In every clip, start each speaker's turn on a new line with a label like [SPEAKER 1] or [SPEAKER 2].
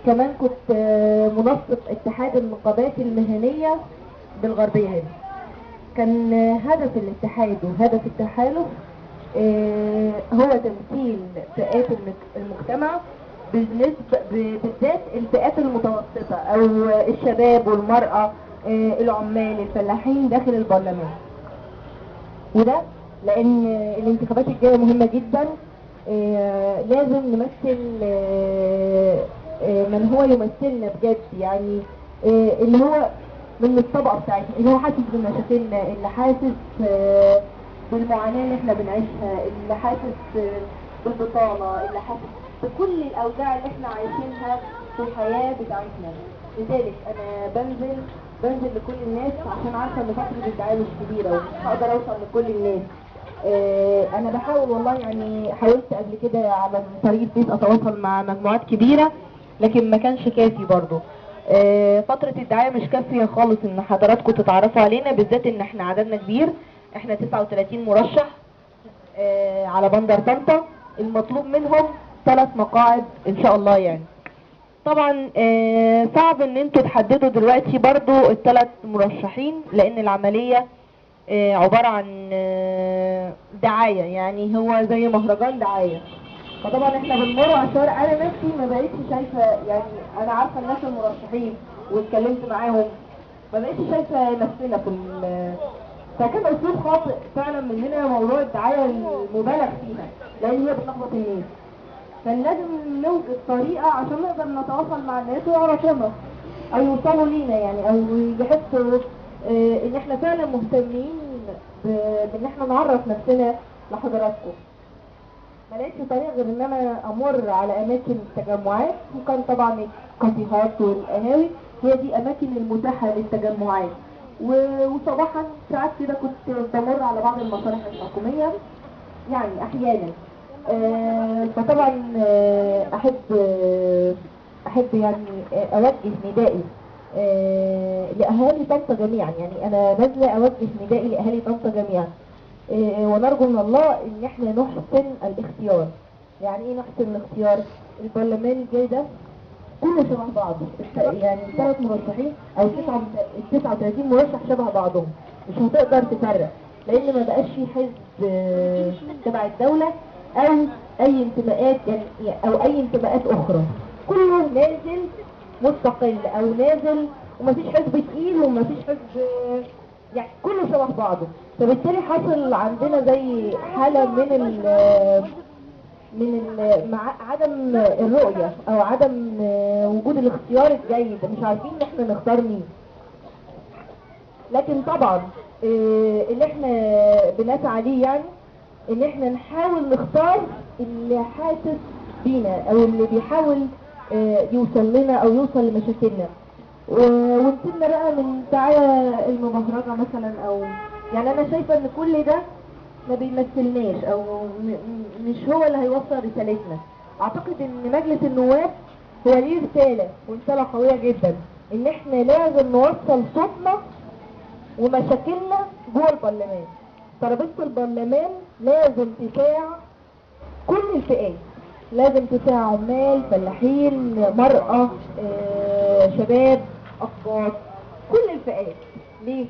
[SPEAKER 1] كمان كنت منسق اتحاد النقابات المهنية بالغربية هنا. كان هدف الاتحاد وهدف التحالف هو تمثيل فئات المجتمع، بالذات الفئات المتوسطة او الشباب والمرأة، العمال، الفلاحين داخل البرلمان. وده لان الانتخابات الجاية مهمة جدا. لازم نمثل من هو يمثلنا بجد، يعني اللي هو من الطبقة بتاعتنا، اللي هو حاسس بمشاكلنا، اللي حاسس بالمعاناة اللي احنا بنعيشها، اللي حاسس بالبطالة، اللي حاسس بكل الأوجاع اللي احنا عايشينها في الحياة بتاعتنا. لذلك أنا بنزل لكل الناس، عشان عارفة إن فترة الدعاية مش كبيرة ومش هقدر أوصل لكل الناس. أنا بحاول والله، يعني حاولت قبل كده على طريق الفيس أتواصل مع مجموعات كبيرة، لكن ما كانش كافي برضو. فترة الدعاية مش كافية خالص ان حضراتكم تتعرفوا علينا، بالذات ان احنا عددنا كبير، احنا 39 مرشح على بندر طنطا. المطلوب منهم 3 مقاعد ان شاء الله. يعني طبعا صعب ان انتوا تحددوا دلوقتي برضو ال3 مرشحين، لان العملية عبارة عن دعاية، يعني هو زي مهرجان دعاية. فطبعا احنا بنمر على الشوارع، انا نفسي ما بقيتش شايفه، يعني انا عارفه الناس المرشحين واتكلمت معاهم، ما بقيتش شايفه نفسنا في فكان اسلوب خاطئ فعلا مننا موضوع الدعايه المبالغ فيها، لان هي بتلخبط الناس. كان لازم نوجد طريقه عشان نقدر نتواصل مع الناس ويعرفونا او يوصلوا لينا، يعني او يحسوا ان احنا فعلا مهتمين بان احنا نعرف نفسنا لحضراتكم. ما لقيتش طريقه غير ان انا امر على اماكن التجمعات، وكان طبعا الكافيهات والقهاوي هي دي اماكن المتاحه للتجمعات. وصباحا ساعات كده كنت بمر على بعض المصالح الحكوميه، يعني احيانا. فطبعا احب يعني اوجه ندائي لاهالي طنطا جميعا، يعني انا نازله اوجه ندائي لاهالي طنطا جميعا، ونرجو من الله ان احنا نحسن الاختيار. يعني ايه نحسن الاختيار؟ البرلمان الجاي ده كله شبه بعضه، يعني 3 مرشحين او 39 مرشح شبه بعضهم، مش هتقدر تفرق، لان ما بقاش في حزب تبع الدولة او اي انتماءات، يعني او اي انتماءات اخرى، كله نازل مستقل او نازل، ومفيش حزب تقيل ومفيش حزب، يعني كله شبه بعضه. فبالتالي حصل عندنا زي حالة مع عدم الرؤية او عدم وجود الاختيار الجيد، مش عارفين ان احنا نختار مين. لكن طبعا اللي احنا بنسعى ليه، يعني ان احنا نحاول نختار اللي حاسس بينا او اللي بيحاول يوصل لنا او يوصل لمشاكلنا، ونسيبنا بقى من دعاية المبهرجة مثلا، او يعني انا شايفة ان كل ده ما بيمثلناش، او مش هو اللي هيوصل رسالتنا. اعتقد ان مجلس النواب هو ليه رسالة قوية جدا، ان احنا لازم نوصل صوتنا ومشاكلنا جوه البرلمان. ترابيزة البرلمان لازم تساع كل الفئات، لازم تساع عمال، فلاحين، مرأة، شباب، أطفال، كل الفئات. ليه؟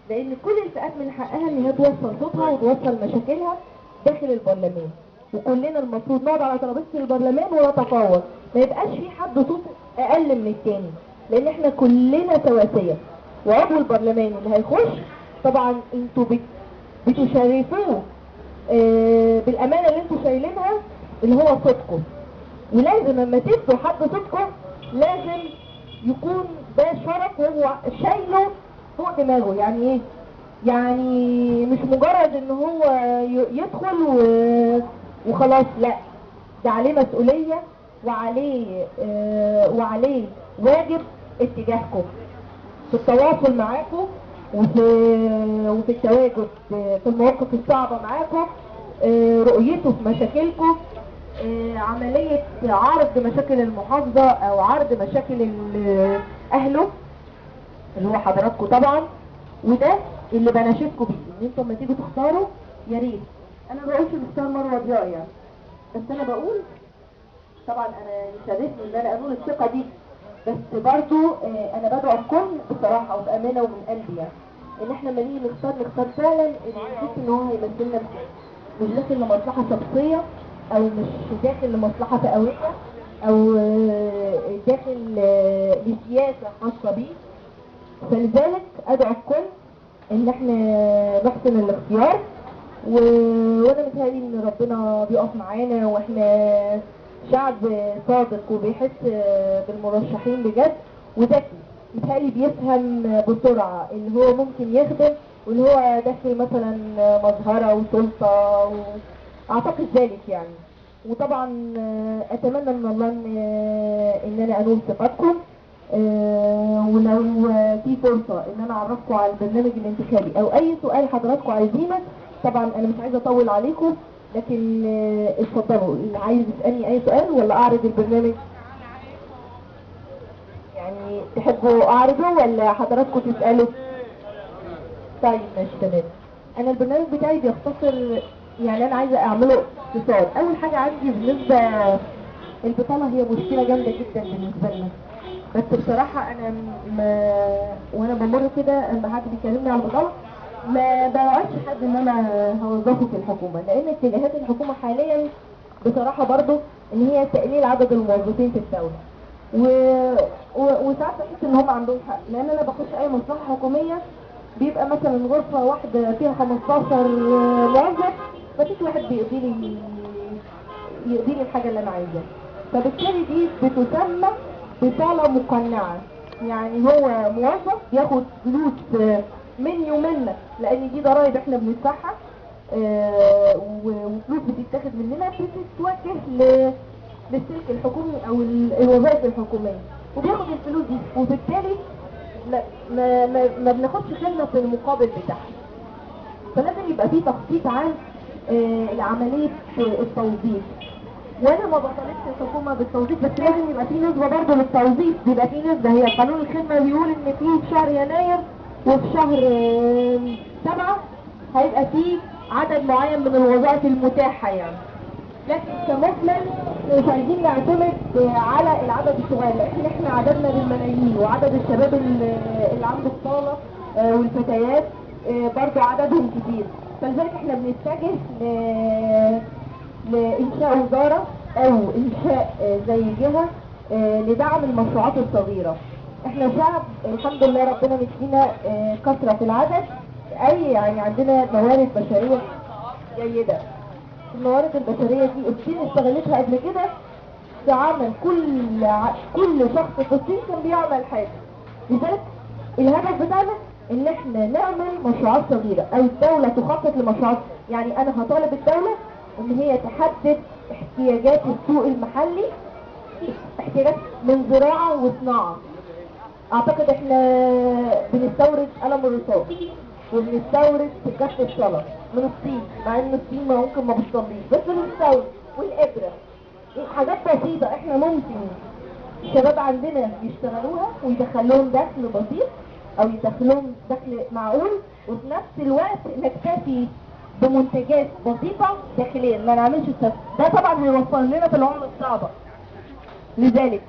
[SPEAKER 1] لأن كل الفئات من حقها إن هي توصل صوتها وتوصل مشاكلها داخل البرلمان، وكلنا المفروض نقعد على ترابيزة البرلمان ونتفاوض، ما يبقاش في حد صوت أقل من التاني، لأن احنا كلنا سواسية. وعضو البرلمان اللي هيخش طبعا انتوا بتشرفوه بالأمانة اللي انتوا شايلينها، اللي هو صوتكم. ولازم لما تدوا حد صوتكم لازم يكون ده شرف هو شايله فوق دماغه. يعني ايه؟ يعني مش مجرد ان هو يدخل وخلاص، لا، ده عليه مسؤولية وعليه واجب اتجاهكم في التواصل معاكم، وفي التواجد في المواقف الصعبة معاكم، رؤيته في مشاكلكم، عملية عرض مشاكل المحافظة او عرض مشاكل اهله اللي هو حضراتكم طبعا. وده اللي بناشدكم بيه، ان انتم لما تيجوا تختاروا يا ريت، انا ما بقولش نختار مرة ضياء يعني، بس انا بقول طبعا انا يشرفني ان انا اقول الثقة دي بس برضو انا بدعو الكل بصراحه وبامانه ومن قلبي يعني ان احنا لما نيجي نختار فعلا اللي نحس ان هو هيمثلنا بجد، مش داخل لمصلحه شخصيه، او مش داخل لمصلحه فئويه، او داخل لسياسه خاصه بيه. فلذلك ادعو الكل ان احنا نحسن الاختيار، وانا متهيألي ان ربنا بيقف معانا، واحنا شعب صادق وبيحس بالمرشحين بجد وذكي، متهيألي بيفهم بسرعة ان هو ممكن يخدم، وان هو داخل مثلا مظهرة وسلطة اعتقد ذلك يعني. وطبعا اتمنى من الله ان انا انول ثقتكم، ولو في فرصة ان انا اعرفكم على البرنامج الانتخابي او اي سؤال حضراتكم عايزينه، طبعا انا مش عايزة اطول عليكم، لكن اتفضلوا اللي عايز يسألني اي سؤال ولا اعرض البرنامج. يعني تحبوا اعرضه ولا حضراتكم تسألوا؟ طيب ماشي تمام. انا البرنامج بتاعي بيختصر، يعني انا عايزة اعمله اختصار. اول حاجة عندي بالنسبة البطالة هي مشكلة جامدة جدا بالنسبة لنا، بس بصراحة انا وانا بمر كده لما حد بيكلمني على البطالة ما بوعدش حد ان انا هوظفه في الحكومة، لان اتجاهات الحكومة حاليا بصراحة برضو ان هي تقليل عدد الموظفين في الدولة، وساعات بحس ان هم عندهم حق، لان انا بخش اي مصلحة حكومية بيبقى مثلا غرفة واحدة فيها 15 موظف، مفيش واحد يقضي لي الحاجة اللي انا عايزاها. فبالتالي دي بتسمى بطالة مقنعة، يعني هو موظف ياخد فلوس مني ومنك، لان دي ضرائب احنا بندفعها، وفلوس بتتاخد مننا بتتوجه للسلك الحكومي او الوظائف الحكومية، وبياخد الفلوس دي، وبالتالي ما بناخدش خدمة في المقابل بتاعها. فلازم يبقى في تخطيط عن لعملية التوظيف. وانا ما بطالبش الحكومة بالتوظيف، بس لازم يبقى في نسبة برضه للتوظيف، بيبقى في نسبة. هي قانون الخدمة بيقول ان في شهر يناير وفي شهر 7 هيبقى في عدد معين من الوظائف المتاحة يعني، لكن كمجمل مش عايزين نعتمد على العدد الصغير، لان احنا عددنا بالملايين، وعدد الشباب اللي عنده بطالة والفتيات برضو عددهم كبير. فلذلك احنا بنتجه لإنشاء وزارة او انشاء زي جهة لدعم المشروعات الصغيرة. احنا شعب الحمد لله ربنا مدينا كثرة في العدد، اي يعني عندنا موارد بشرية جيدة. الموارد البشرية دي الصين استغلتها قبل كده في عمل كل شخص في الصين كان بيعمل حاجة. لذلك الهدف بتاعنا ان احنا نعمل مشروعات صغيرة، او الدولة تخطط لمشروعات. يعني انا هطالب الدولة ان هي تحدد احتياجات السوق المحلي، احتياجات من زراعة وصناعة. اعتقد احنا بنستورد قلم الرصاص وبنستورد سجادة الصلاة من الصين، مع ان الصين ممكن ما بتصليش، بس بنستورد. والابرة حاجات بسيطة احنا ممكن الشباب عندنا يشتغلوها ويدخلهم دخل بسيط او يدخلهم دخل معقول، وفي نفس الوقت نكتفي بمنتجات بسيطة داخليا، ما نعملش السبب ده. طبعا هيوفر لنا في العملة الصعبة. لذلك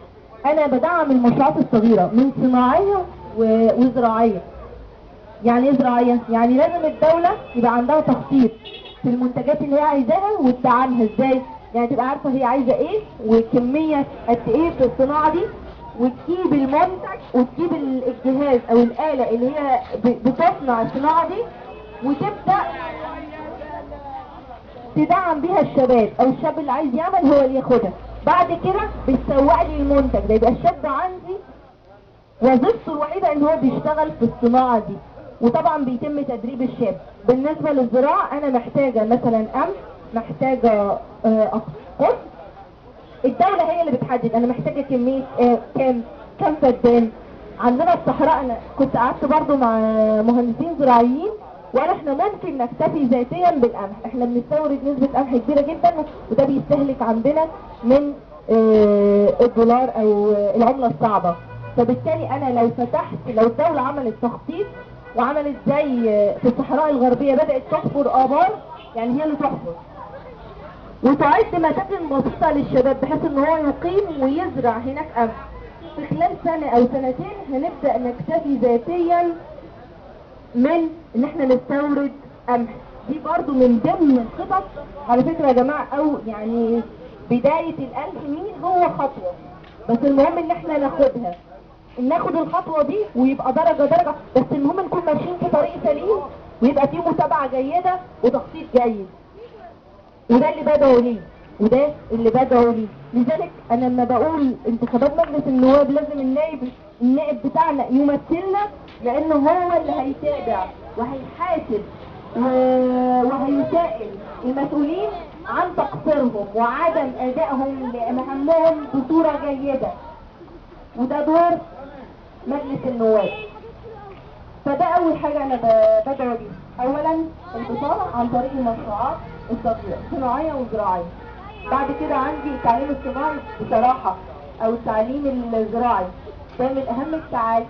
[SPEAKER 1] انا بدعم المشروعات الصغيرة من صناعية وزراعية. يعني ايه زراعية؟ يعني لازم الدولة يبقى عندها تخطيط في المنتجات اللي هي عايزاها وتدعمها ازاي. يعني تبقى عارفة هي عايزة ايه وكمية قد ايه في الصناعة دي، وتجيب المنتج وتجيب الجهاز او الآلة اللي هي بتصنع الصناعة دي، وتبدأ تدعم بيها الشباب، او الشاب اللي عايز يعمل هو اللي ياخدها. بعد كده بتسوق لي المنتج ده، يبقى الشاب عندي وظيفته الوحيدة ان هو بيشتغل في الصناعة دي. وطبعا بيتم تدريب الشاب. بالنسبة للزراعة انا محتاجة مثلا محتاجة اقساط، الدولة هي اللي بتحدد انا محتاجة كمية كام فدان. عندنا في الصحراء انا كنت قعدت برضو مع مهندسين زراعيين، وقال احنا ممكن نكتفي ذاتيا بالقمح، احنا بنستورد نسبة قمح كبيرة جدا، وده بيستهلك عندنا من الدولار او العملة الصعبة. فبالتالي انا لو الدولة عملت تخطيط وعملت زي في الصحراء الغربية بدأت تحفر آبار، يعني هي اللي تحفر وتعد متاكن بسيطة للشباب بحيث ان هو يقيم ويزرع هناك قمح، في خلال سنة او سنتين هنبدأ نكتفي ذاتيا من ان احنا نستورد قمح. دي برضو من ضمن الخطط على فكرة يا جماعة، او يعني بداية القمح مين هو خطوة، بس المهم ان احنا ناخدها، ناخد الخطوة دي ويبقى درجة درجة، بس المهم نكون ماشيين في طريق سليم ويبقى فيه متابعة جيدة وتخطيط جيد. وده اللي بدأوا ليه، وده اللي بدأوا ليه. لذلك انا لما بقول انتخابات مجلس النواب لازم النائب بتاعنا يمثلنا، لانه هو اللي هيتابع وهيحاسب وهيسائل المسؤولين عن تقصيرهم وعدم ادائهم لمهامهم بصورة جيدة، وده دور مجلس النواب. فده اول حاجة انا بدعو بيها. اولا البطالة عن طريق المشروعات الصغيرة صناعية وزراعية. بعد كده عندي التعليم الصناعي بصراحة او التعليم الزراعي، ده من اهم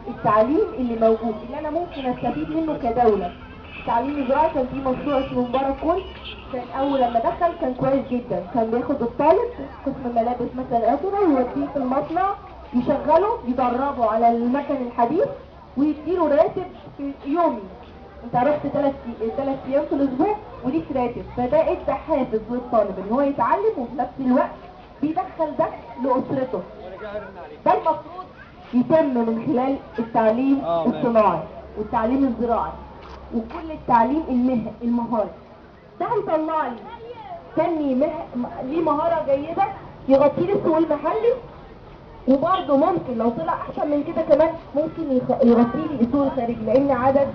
[SPEAKER 1] التعليم اللي موجود اللي انا ممكن استفيد منه كدولة. التعليم الزراعي كان في مشروع اسمه مبارك كل، كان اول لما دخل كان كويس جدا، كان بياخد الطالب قسم ملابس مثلا اخره ويوديه في المصنع يشغله يدربه على المكن الحديث ويديله راتب في يومي. انت رحت 3 ايام في الاسبوع وليك راتب، فده ادى حافز للطالب ان هو يتعلم وفي نفس الوقت بيدخل دخل لاسرته. ده المفروض يتم من خلال التعليم الصناعي والتعليم الزراعي وكل التعليم المهاري. ده هيطلع لي فني ليه مهارة جيدة يغطي لي السوق المحلي، وبرضه ممكن لو طلع احسن من كده كمان ممكن يغطي لي السوق الخارجي، لان عدد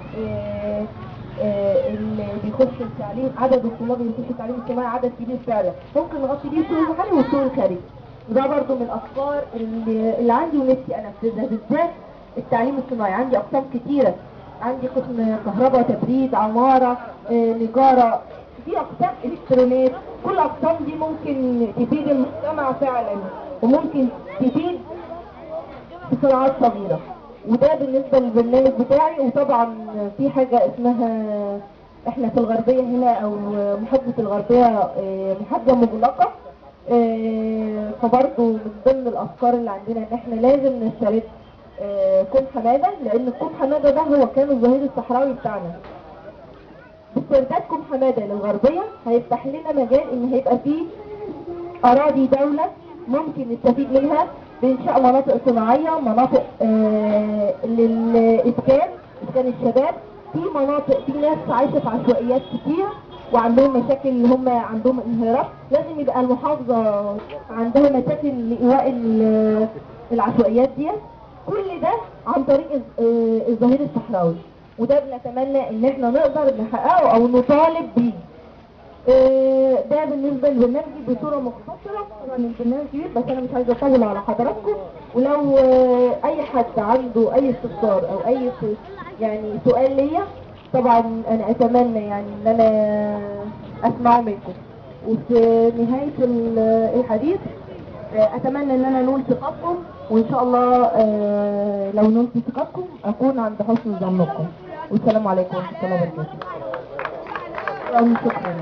[SPEAKER 1] اللي بيخش التعليم، عدد الطلاب اللي بيخشوا التعليم الصناعي عدد كبير فعلا، ممكن نغطي بيه السوق المحلي والسوق الخارجي. وده برضه من الافكار اللي عندي ونفسي انفذها، بالذات التعليم الصناعي. عندي اقسام كتيره، عندي قسم كهرباء، تبريد، عماره، نجاره، في اقسام الكترونيات. كل الاقسام دي ممكن تفيد المجتمع فعلا وممكن تفيد في صناعات صغيره. وده بالنسبه للبرنامج بتاعي. وطبعا في حاجه اسمها احنا في الغربيه هنا او محافظه الغربيه محافظه مغلقه، فبرضه من ضمن الافكار اللي عندنا ان احنا لازم نسترد كوم حماده، لان كوم حماده ده هو كان الظهير الصحراوي بتاعنا. باسترداد كوم حماده للغربيه هيفتح لنا مجال ان هيبقى فيه اراضي دوله ممكن نستفيد منها بانشاء مناطق صناعيه، مناطق للاسكان، اسكان الشباب. في مناطق في ناس عايشه في عشوائيات كتير وعندهم مشاكل اللي هم عندهم انهيارات، لازم يبقى المحافظه عندها مشاكل لايواء العشوائيات دي. كل ده عن طريق الظهير الصحراوي، وده بنتمنى ان احنا نقدر نحققه او نطالب بيه. ده بالنسبه لبرنامجي بصوره مختصره. طبعا البرنامج كبير بس انا مش عايزه اطول على حضراتكم، ولو اي حد عنده اي استفسار او اي يعني سؤال ليا طبعا انا اتمنى يعني ان انا اسمعه منكم. وفي نهايه الحديث اتمنى ان انا نول ثقتكم، وان شاء الله لو نلت ثقتكم اكون عند حسن ظنكم. والسلام عليكم ورحمه الله وبركاته. شكرا.